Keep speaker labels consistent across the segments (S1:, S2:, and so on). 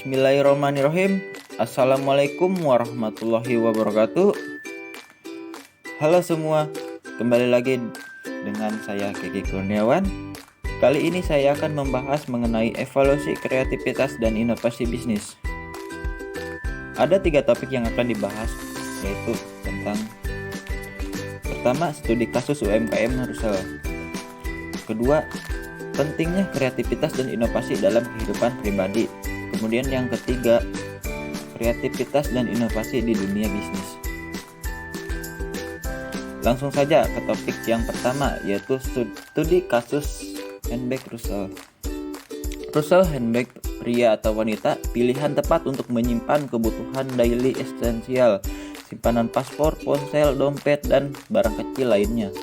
S1: Bismillahirrahmanirrahim. Assalamualaikum warahmatullahi wabarakatuh. Halo semua, kembali lagi dengan saya Kiki Kurniawan. Kali ini saya akan membahas mengenai evaluasi kreativitas dan inovasi bisnis. Ada 3 topik yang akan dibahas, yaitu tentang pertama, studi kasus UMKM Rusel. Kedua, pentingnya kreativitas dan inovasi dalam kehidupan pribadi. Kemudian yang ketiga, kreativitas dan inovasi di dunia bisnis. Langsung saja ke topik yang pertama, yaitu studi kasus handbag Rusel. Rusel handbag pria atau wanita, pilihan tepat untuk menyimpan kebutuhan daily esensial, simpanan paspor, ponsel, dompet, dan barang kecil lainnya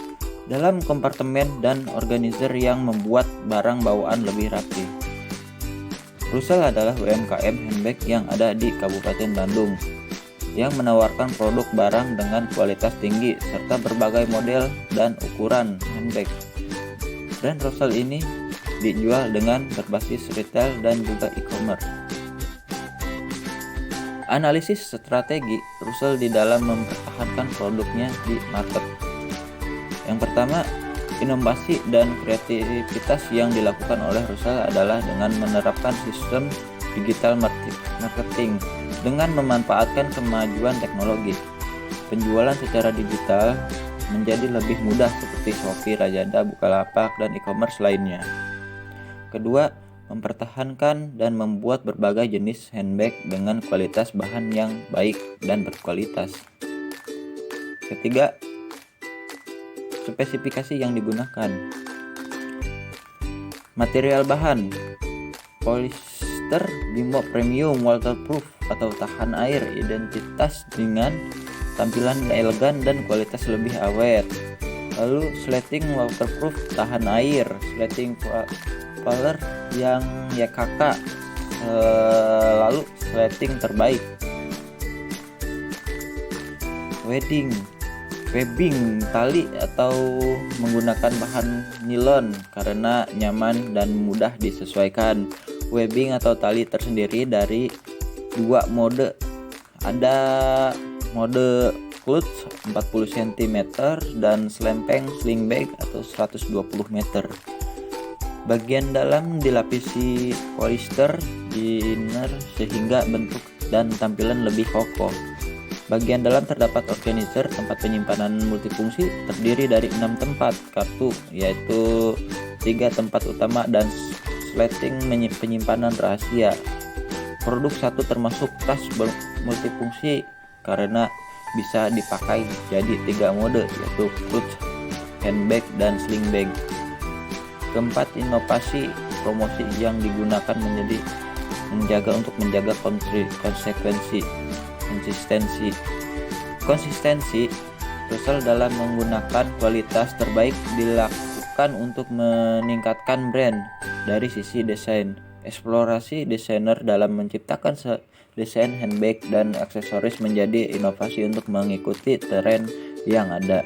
S1: dalam kompartemen dan organizer yang membuat barang bawaan lebih rapi. Rusel adalah UMKM handbag yang ada di Kabupaten Bandung yang menawarkan produk barang dengan kualitas tinggi serta berbagai model dan ukuran handbag. Brand Rusel ini dijual dengan berbasis retail dan juga e-commerce. Analisis strategi Rusel di dalam mempertahankan produknya di market. Yang pertama, inovasi dan kreativitas yang dilakukan oleh Rusel adalah dengan menerapkan sistem digital marketing dengan memanfaatkan kemajuan teknologi. Penjualan secara digital menjadi lebih mudah seperti Shopee, Lazada, Bukalapak, dan e-commerce lainnya. Kedua, mempertahankan dan membuat berbagai jenis handbag dengan kualitas bahan yang baik dan berkualitas. Ketiga, spesifikasi yang digunakan. Material bahan: polyester Bimbo Premium Waterproof atau tahan air, identitas dengan tampilan elegan dan kualitas lebih awet. Lalu sleting waterproof, tahan air, sleting color yang YKK. Lalu sleting terbaik. Webbing tali atau menggunakan bahan nilon karena nyaman dan mudah disesuaikan. Webbing atau tali tersendiri dari 2 mode. Ada mode clutch 40 cm dan selempeng sling bag atau 120 meter. Bagian dalam dilapisi polyester liner sehingga bentuk dan tampilan lebih kokoh. Bagian dalam terdapat organizer, tempat penyimpanan multifungsi terdiri dari 6 tempat kartu, yaitu 3 tempat utama dan sleting penyimpanan rahasia. Produk 1 termasuk tas multifungsi karena bisa dipakai jadi 3 mode, yaitu clutch, handbag, dan sling bag. Keempat, inovasi promosi yang digunakan untuk menjaga konsistensi. Rusel dalam menggunakan kualitas terbaik dilakukan untuk meningkatkan brand. Dari sisi desain, eksplorasi desainer dalam menciptakan desain handbag dan aksesoris menjadi inovasi untuk mengikuti tren yang ada.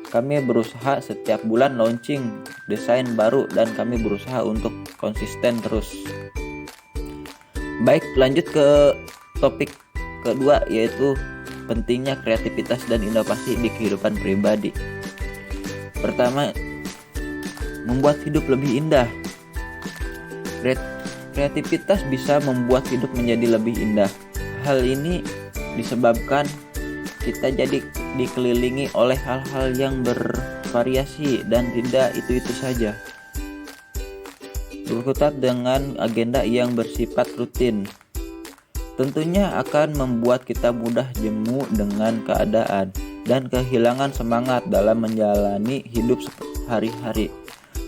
S1: Kami berusaha setiap bulan launching desain baru dan kami berusaha untuk konsisten terus. Baik, lanjut ke topik kedua, yaitu pentingnya kreativitas dan inovasi di kehidupan pribadi. Pertama, membuat hidup lebih indah. Kreativitas bisa membuat hidup menjadi lebih indah. Hal ini disebabkan kita jadi dikelilingi oleh hal-hal yang bervariasi dan tidak itu-itu saja. Berkutat dengan agenda yang bersifat rutin tentunya akan membuat kita mudah jemu dengan keadaan dan kehilangan semangat dalam menjalani hidup sehari-hari.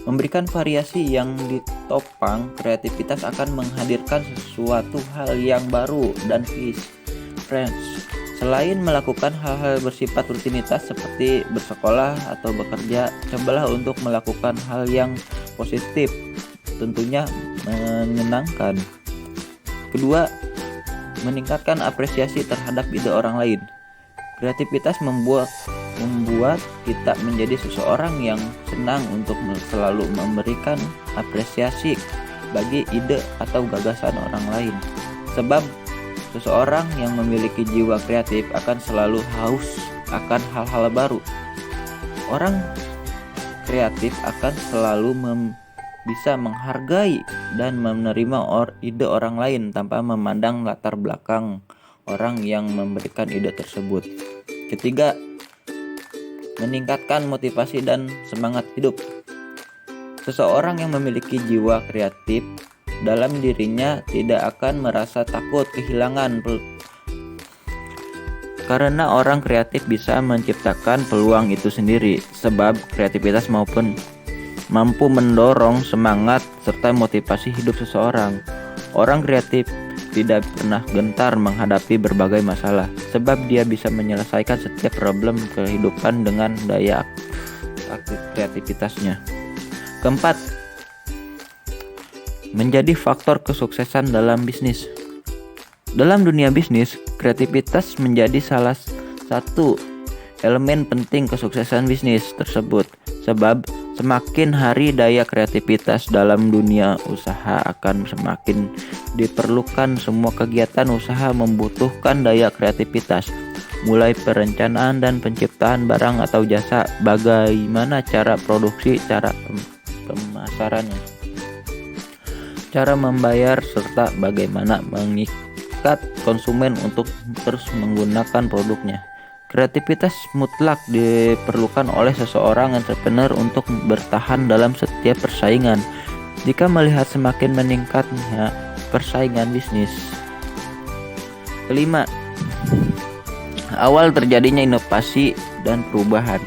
S1: Memberikan variasi yang ditopang kreativitas akan menghadirkan sesuatu hal yang baru dan fresh. Selain melakukan hal-hal bersifat rutinitas seperti bersekolah atau bekerja, cobalah untuk melakukan hal yang positif, tentunya menyenangkan. Kedua, meningkatkan apresiasi terhadap ide orang lain. Kreativitas membuat kita menjadi seseorang yang senang untuk selalu memberikan apresiasi bagi ide atau gagasan orang lain. Sebab seseorang yang memiliki jiwa kreatif akan selalu haus akan hal-hal baru. Orang kreatif akan selalu bisa menghargai dan menerima ide orang lain tanpa memandang latar belakang orang yang memberikan ide tersebut. Ketiga, meningkatkan motivasi dan semangat hidup. Seseorang yang memiliki jiwa kreatif dalam dirinya tidak akan merasa takut kehilangan karena orang kreatif bisa menciptakan peluang itu sendiri, sebab kreativitas mampu mendorong semangat serta motivasi hidup seseorang. Orang kreatif tidak pernah gentar menghadapi berbagai masalah, sebab dia bisa menyelesaikan setiap problem kehidupan dengan daya kreativitasnya. Keempat, menjadi faktor kesuksesan dalam bisnis. Dalam dunia bisnis, kreativitas menjadi salah satu elemen penting kesuksesan bisnis tersebut, sebab semakin hari daya kreativitas dalam dunia usaha akan semakin diperlukan. Semua kegiatan usaha membutuhkan daya kreativitas, mulai perencanaan dan penciptaan barang atau jasa, bagaimana cara produksi, cara pemasarannya, cara membayar, serta bagaimana mengikat konsumen untuk terus menggunakan produknya. Kreativitas mutlak diperlukan oleh seseorang entrepreneur untuk bertahan dalam setiap persaingan. Jika melihat semakin meningkatnya persaingan bisnis. Kelima, awal terjadinya inovasi dan perubahan.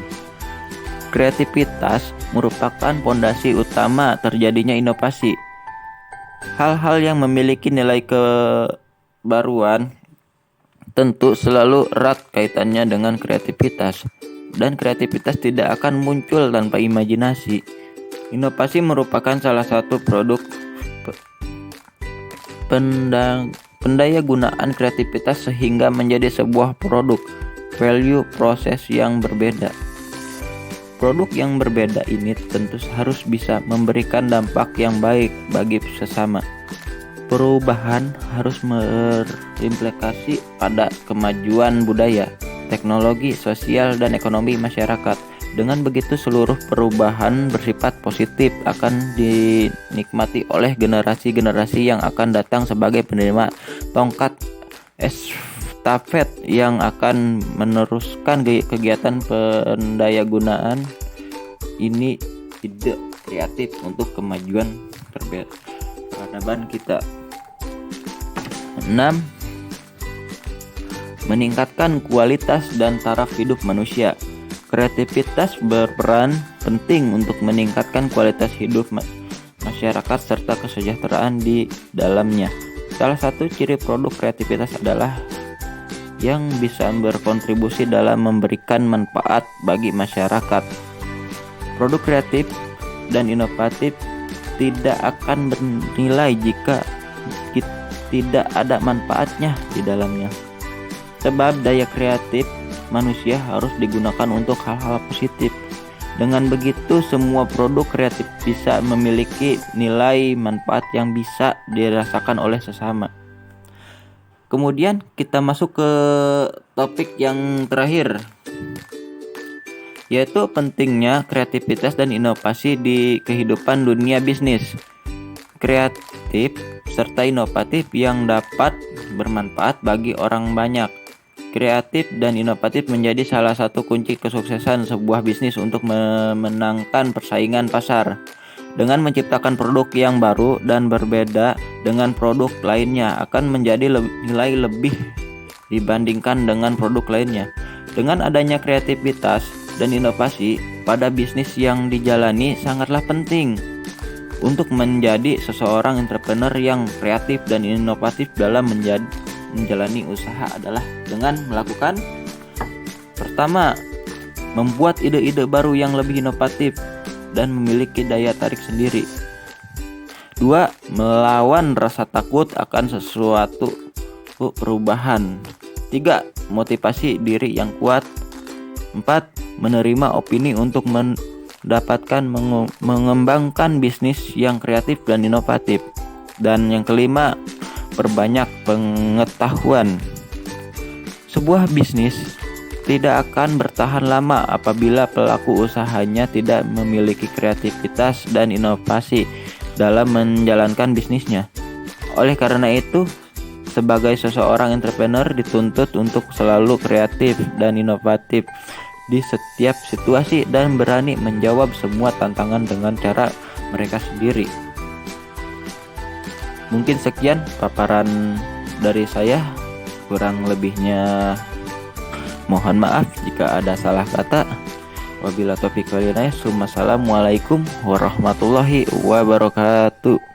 S1: Kreativitas merupakan fondasi utama terjadinya inovasi. Hal-hal yang memiliki nilai kebaruan tentu selalu erat kaitannya dengan kreativitas, dan kreativitas tidak akan muncul tanpa imajinasi. Inovasi merupakan salah satu produk pendaya gunaan kreativitas sehingga menjadi sebuah produk value proses yang berbeda. Produk yang berbeda ini tentu harus bisa memberikan dampak yang baik bagi sesama. Perubahan harus berimplikasi pada kemajuan budaya, teknologi, sosial, dan ekonomi masyarakat. Dengan begitu, seluruh perubahan bersifat positif akan dinikmati oleh generasi-generasi yang akan datang sebagai penerima tongkat estafet yang akan meneruskan kegiatan pendayagunaan ini ide kreatif untuk kemajuan peradaban kita. 6. Meningkatkan kualitas dan taraf hidup manusia. Kreativitas berperan penting untuk meningkatkan kualitas hidup masyarakat serta kesejahteraan di dalamnya. Salah satu ciri produk kreativitas adalah yang bisa berkontribusi dalam memberikan manfaat bagi masyarakat. Produk kreatif dan inovatif tidak akan bernilai jika tidak ada manfaatnya di dalamnya. Sebab daya kreatif manusia harus digunakan untuk hal-hal positif. Dengan begitu, semua produk kreatif bisa memiliki nilai manfaat yang bisa dirasakan oleh sesama. Kemudian kita masuk ke topik yang terakhir, yaitu pentingnya kreativitas dan inovasi di kehidupan dunia bisnis. Kreatif serta inovatif yang dapat bermanfaat bagi orang banyak. Kreatif dan inovatif menjadi salah satu kunci kesuksesan sebuah bisnis untuk memenangkan persaingan pasar. Dengan menciptakan produk yang baru dan berbeda dengan produk lainnya akan menjadi nilai lebih dibandingkan dengan produk lainnya. Dengan adanya kreativitas dan inovasi pada bisnis yang dijalani sangatlah penting. Untuk menjadi seseorang entrepreneur yang kreatif dan inovatif dalam menjalani usaha adalah dengan melakukan: pertama, membuat ide-ide baru yang lebih inovatif dan memiliki daya tarik sendiri. 2. Melawan rasa takut akan sesuatu perubahan. 3. Motivasi diri yang kuat. 4. Menerima opini untuk mendapatkan mengembangkan bisnis yang kreatif dan inovatif. Dan yang kelima, perbanyak pengetahuan. Sebuah bisnis tidak akan bertahan lama apabila pelaku usahanya tidak memiliki kreativitas dan inovasi dalam menjalankan bisnisnya. Oleh karena itu, sebagai seseorang entrepreneur dituntut untuk selalu kreatif dan inovatif di setiap situasi dan berani menjawab semua tantangan dengan cara mereka sendiri. Mungkin sekian paparan dari saya, kurang lebihnya mohon maaf jika ada salah kata. Wabillahi taufiq wal hidayah. Assalamualaikum warahmatullahi wabarakatuh.